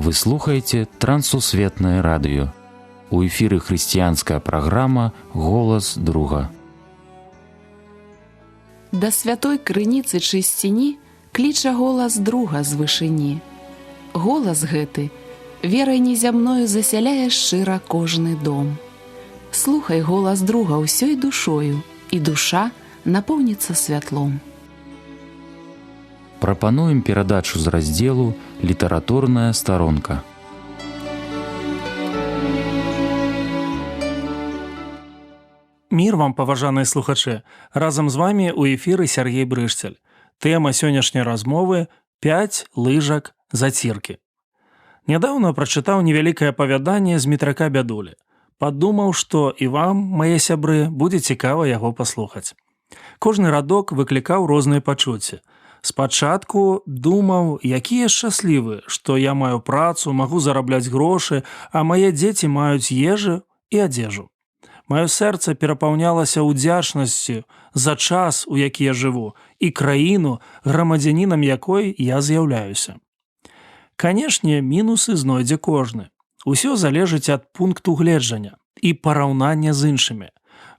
Вы слухаеце Трансусветнае радыё. У эфіры хрысціянская праграма «Голас друга». Да святой крыніцы чысціні кліча голас друга з вышыні. Голас гэты верай незямною засяляе шчыра кожны дом. Слухай голас друга ўсёй душою, і душа напоўніцца святлом. Прапануем перадачу з раздзелу «Літаратурная старонка». Мір вам, паважаныя слухачы! Разам з вамі ў эфіры Сергей Брышцель. Тэма сённяшняй размовы – 5 лыжак заціркі. Нядаўна прачытаў невялікае апавяданне з Мітрака Бядулі. Падумаў, што і вам, мае сябры, будзе цікава яго паслухаць. Кожны радок выклікаў розныя пачуцці. Спачатку думаў, які я шчаслівы, што я маю працу, магу зарабляць грошы, а мае дзеці маюць ежу і адзежу. Маё сэрца перапаўнялася ўдзячнасцю за час, у які я жыву, і краіну, грамадзянінам якой я з'яўляюся. Канешне, мінусы знойдзе кожны. Усё залежыць ад пункту гледжання і параўнання з іншымі.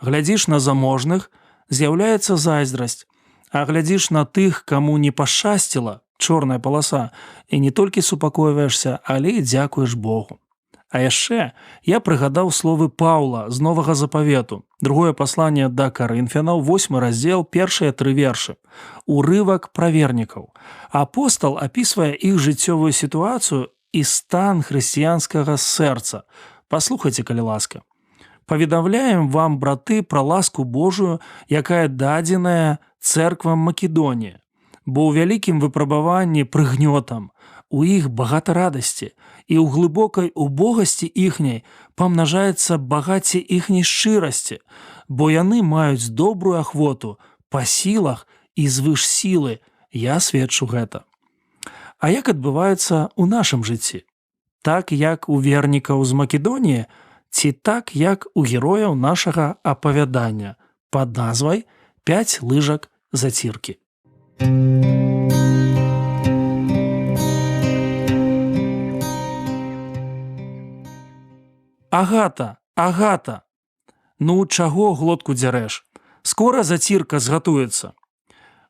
Глядзіш на заможных, з'яўляецца зайздрасць, а глядзіш на тых, каму не пашчасціла, чорная паласа, і не толькі супакойваешся, але і дзякуеш Богу. А яшчэ я прыгадаў словы Паўла з Новага Запавету, другое пасланне да Карынфянаў, 8 раздзел, першыя 3 вершы, урывак пра вернікаў. Апостал апісвае іх жыццёвую сітуацыю і стан хрысціянскага сэрца. Паслухайце, калі ласка. «Паведамляем вам, браты, пра ласку Божую, якая дадзеная цэрквам Македоніі, бо ў вялікім выпрабаванні прыгнётам, у іх багата радасці, і ў глыбокай убогасці іхняй памнажаецца багацце іхняй шчырасці, бо яны маюць добрую ахвоту па сілах і звыш сілы, я сведчу гэта». А як адбываецца ў нашым жыцці? Так, як у вернікаў з Македоніі, ці так, як у герояў нашага апавядання пад назвай «5 лыжак заціркі». Агата, Агата! Ну, чаго глотку дзярэш? Скора зацірка згатуецца.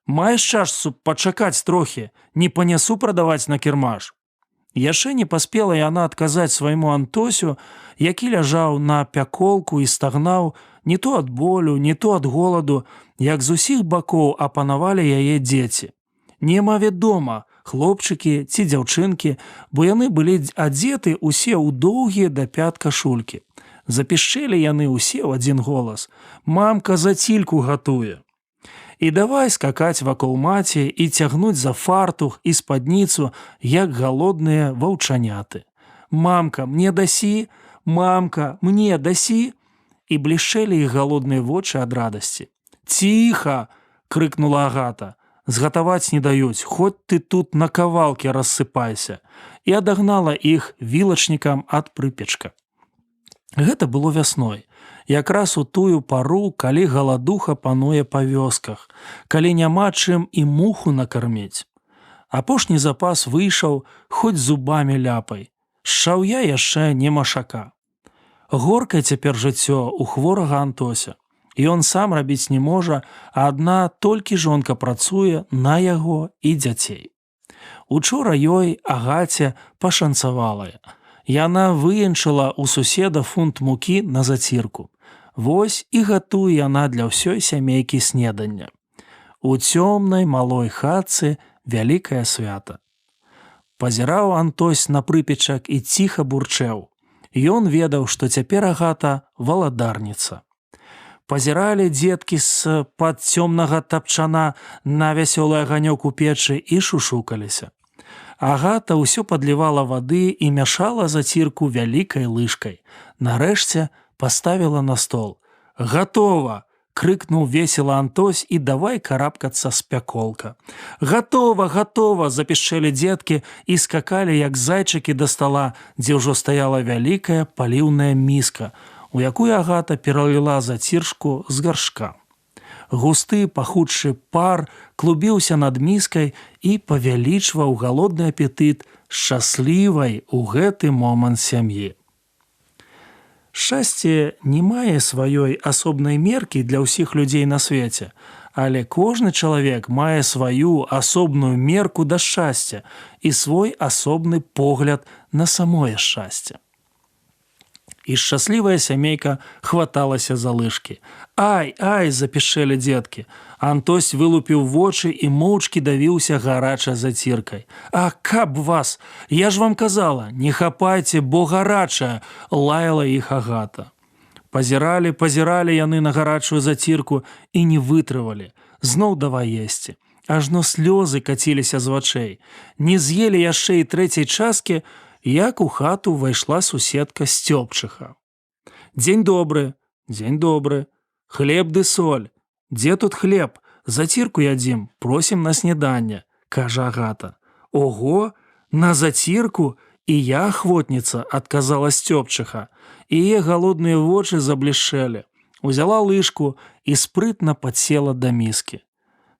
Маеш часу пачакаць трохі, не панясу прадаваць на кірмаш. Яшчэ не паспела яна адказаць свайму Антосю, які ляжаў на пяколку і стагнаў не то ад болю, не то ад голаду, як з усіх бакоў апанавалі яе дзеці. Нема вядома, хлопчыкі ці дзяўчынкі, бо яны былі адзеты ўсе ў доўгія да пят кашулькі. Запішчэлі яны ўсе ў адзін голас: «Мамка зацільку гатуе». І давай скакаць вакол маці і цягнуць за фартух і спадніцу, як галодныя ваўчаняты. «Мамка, мне дасі? Мамка, мне дасі?» І блішчэлі іх галодныя вочы ад радасці. «Ціха!» – крыкнула Агата. «Згатаваць не даюць, хоць ты тут на кавалкі рассыпайся», і адагнала іх вілачнікам ад прыпечка. Гэта было вясной, якраз у тую пару, калі галадуха пануе па вёсках, калі няма чым і муху накарміць. Апошні запас выйшаў, хоць зубамі ляпай. Шчаўя яшчэ не машака. Горкае цяпер жыццё у хворага Антося. Ён сам рабіць не можа, а адна толькі жонка працуе на яго і дзяцей. Учора ёй, Агаце, пашанцавала. Яна выенчыла ў суседа фунт мукі на зацірку. Вось і гатуе яна для ўсёй сямейкі снедання. У цёмнай малой хатцы вялікае свята. Пазіраў Антось на прыпечак і ціха бурчэў. Ён ведаў, што цяпер Агата валадарніца. Пазіралі дзеткі з-пад цёмнага тапчана на вясёлы аганёк у печы і шушукаліся. Агата ўсё падлівала вады і мяшала зацірку вялікай лыжкай. Нарэшце паставіла на стол. «Гатова!» – крыкнуў весела Антось і давай карабкацца з пяколка. «Гатова, гатова!» – запішчэлі дзеткі і скакалі, як зайчыкі да стала, дзе ўжо стаяла вялікая паліўная міска, у якую Агата пераліла заціршку з гаршка. Густы пахучы пар клубіўся над міскай і павялічваў галодны апетыт шчаслівай у гэты момант сям'і. Шчасце не мае сваёй асобнай меркі для ўсіх людзей на свеце, але кожны чалавек мае сваю асобную мерку да шчасця і свой асобны погляд на самое шчасце. І шчаслівая сямейка хваталася за лыжкі. «Ай, ай!» – запішэлі дзеткі. Антось вылупіў вочы і моўчкі давіўся гарачай заціркай. «А каб вас! Я ж вам казала, не хапайце, бо гарачая!» – лаяла іх Агата. Пазіралі яны на гарачую зацірку і не вытрывалі. Зноў давай есці. Ажно слёзы каціліся з вачэй. Не з'елі яшчэ і трэцяй часткі, як у хату ўвайшла суседка Сцёпчыха. «Дзень добры, дзень добры. Хлеб ды соль. Дзе тут хлеб? Зацірку ядзім, просім на снеданне», – кажа Агата. «Ого, на зацірку? І я ахвотніца», – адказала Сцёпчыха. Яе галодныя вочы заблішчэлі. Узяла лыжку і спрытна падсела да міскі.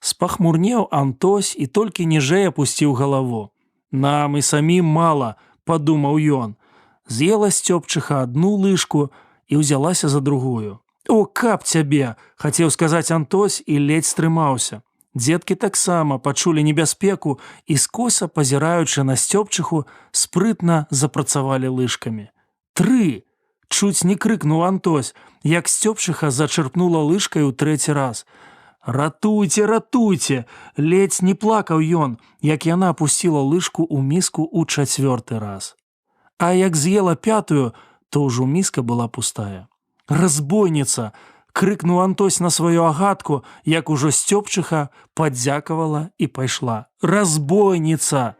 Спахмурнеў Антось і толькі ніжэй апусціў галаву. «Нам і самім мала», – падумаў ён. З'ела Сцёпчыха адну лыжку і ўзялася за другую. «О, каб цябе!» – хацеў сказаць Антось і ледзь стрымаўся. Дзеткі таксама пачулі небяспеку і, скоса пазіраючы на Сцёпчыху, спрытна запрацавалі лыжкамі. «Тры!» – чуць не крыкнуў Антось, як Сцёпчыха зачырпнула лыжкай у трэці раз. «Ратуйце, ратуйце!» – ледзь не плакаў ён, як яна апусціла лыжку ў міску ў чацвёрты раз. А як з'ела пятую, то ўжо міска была пустая. «Разбойніца!» – крыкнуў Антось на сваю Агатку, як ужо Сцёпчыха падзякавала і пайшла. «Разбойніца!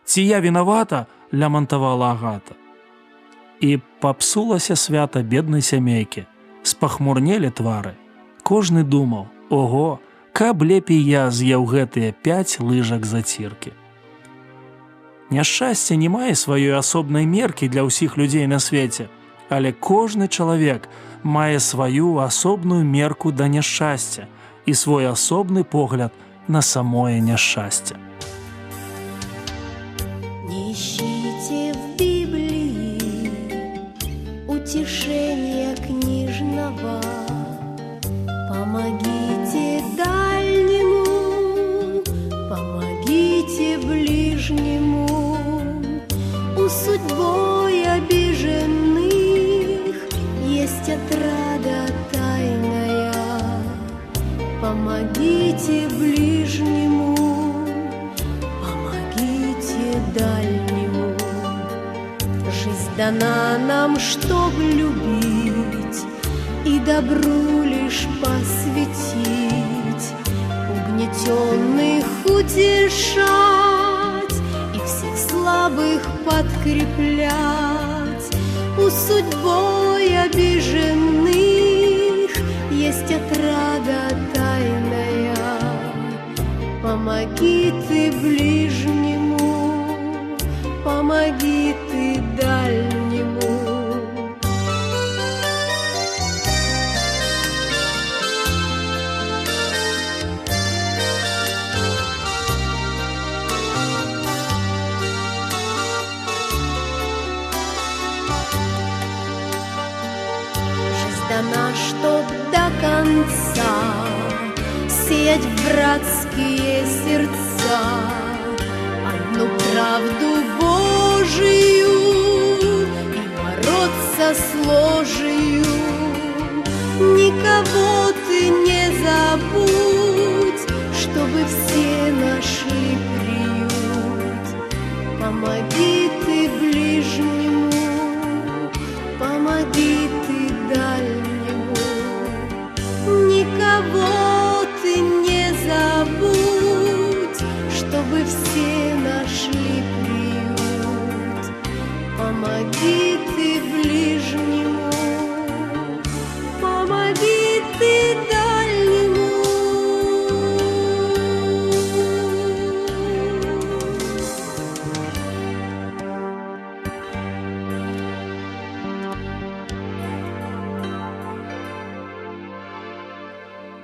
Ці я вінавата?» – лямантавала Агата. І папсулася свята беднай сямейкі. Спахмурнелі твары. Кожны думаў: «Ого, каб лепей я з'еў гэтыя 5 лыжак заціркі». Няшчасце не мае сваёй асобнай меркі для ўсіх людзей на свеце, але кожны чалавек мае сваю асобную мерку да няшчасця і свой асобны погляд на самое няшчасце. Не ищите в Библии утешения книжного, помогите дальнему, помогите ближнему, у судьбой обиженных есть отрада тайная. Помогите ближнему, помогите дальнему. Жизнь дана нам, чтоб любить и добру лишь посвятить, угнетенных утешать и всех слабых подкреплять. У судьбой обиженных есть отрада тайная. Помоги ты ближнему, помоги ты дальнему. Дана, чтоб до конца сеять в братские сердца одну правду Божию и бороться с ложью. Никого ты не забудь, чтобы все нашли приют. Помоги ты ближнему, помоги ты дальнему. Никого ты не забудь, чтобы все нашли приют. Помоги ты ближнему, помоги ты дальнему.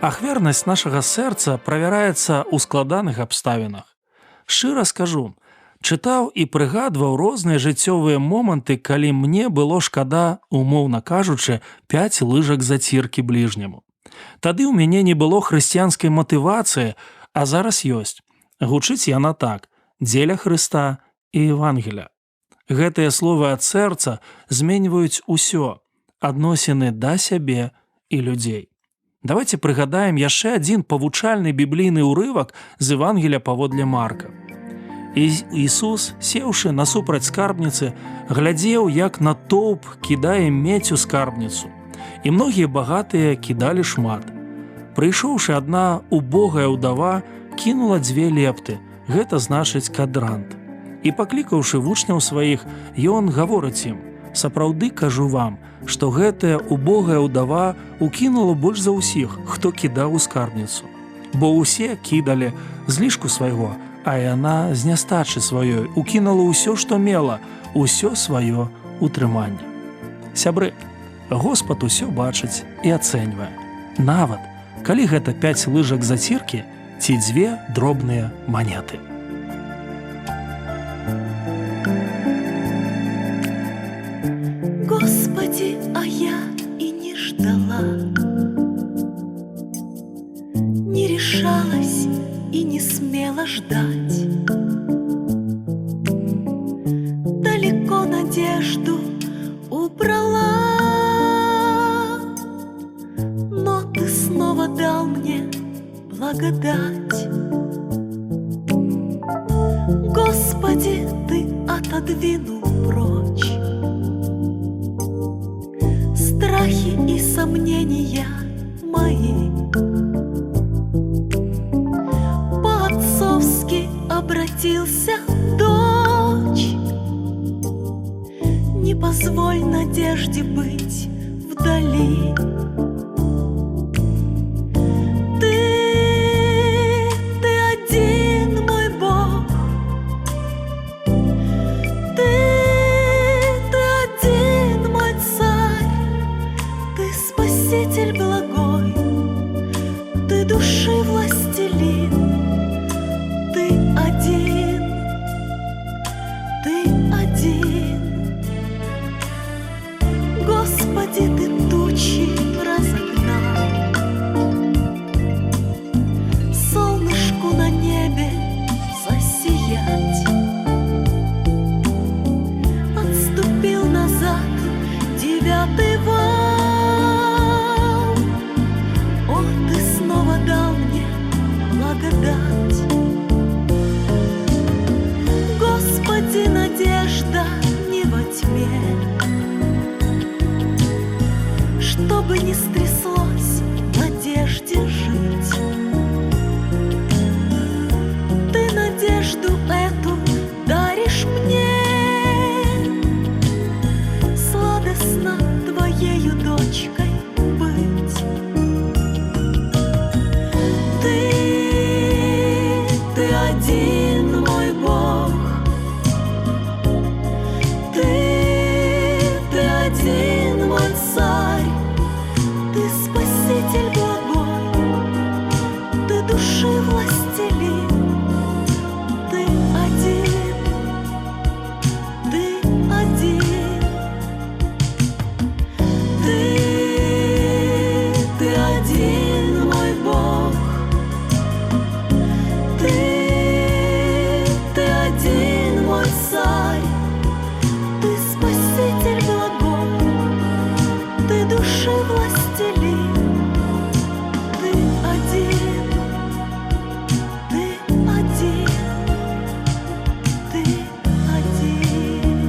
Ахвернасць нашага сэрца правяраецца ў складаных абставінах. Шчыра скажу, Чытаў і прыгадваў розныя жыццёвыя моманты, калі мне было шкада, умоўна кажучы, 5 лыжак заціркі бліжняму. Тады ў мяне не было хрысціянскай матывацыі, а зараз ёсць. Гучыць яна так: дзеля Хрыста і Евангеля. Гэтыя словы ад сэрца зменьваюць усё, адносіны да сябе і людзей. Давайте прыгадаем яшчэ адзін павучальны біблійны ўрывак з Евангеля паводле Марка. Ісус, сеўшы насупраць скарбніцы, глядзеў, як натоўп кідае медзь у скарбніцу, і многія багатыя кідалі шмат. Прыйшоўшы, адна убогая ўдава кінула 2 лепты, гэта значыць кадрант. І паклікаўшы вучняў сваіх, ён гаворыць ім: сапраўды кажу вам, што гэтая убогая ўдава укінула больш за ўсіх, хто кідаў у скарбніцу. Бо ўсе кідалі з лішку свайго, а яна з нястачы сваёй укінула ўсё, што мела, усё сваё утрыманне. Сябры, Господ усё бачыць і ацэньвае. Нават, калі гэта 5 лыжак заціркі ці 2 дробныя манеты. Господи, а я и не ждала, не решалась и не смела ждать. Далеко надежду убрала, но ты снова дал мне благодать. Господи, ты отодвинул прочь страхи и сомнения мои. По-отцовски обратился дочь. Не позволь надежде быть вдали. Ты один мой Бог. Ты один мой Царь. Ты Спаситель благой. Ты души властелин. Ты один. Господи, ты тучи разогнал, солнышку на небе засиять. Отступил назад 9-й вал. О, ты снова дал мне благодать. Господи, надежда не во тьме, чтобы не стряслось в надежде жить. Ты надежду эту даришь мне, сладостно твоею дочкой быть. Ты один мой Бог. Ты один мой Царь. Ты Спаситель благой, ты души властелин. Ты один, ты один. Ты один мой Бог. Ты один мой Царь. Ты Спаситель благой, ты души властелин. Ты один, ты один, ты один.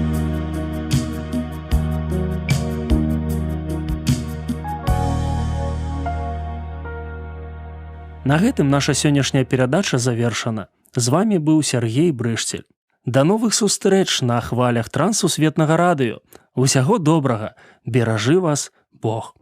На гэтым наша сённяшняя перадача завершана. З вами быў Сергей Брышцель. Да новых сустрэч на хвалях Трансусветнага радыё. Усяго добрага. Беражы вас Бог.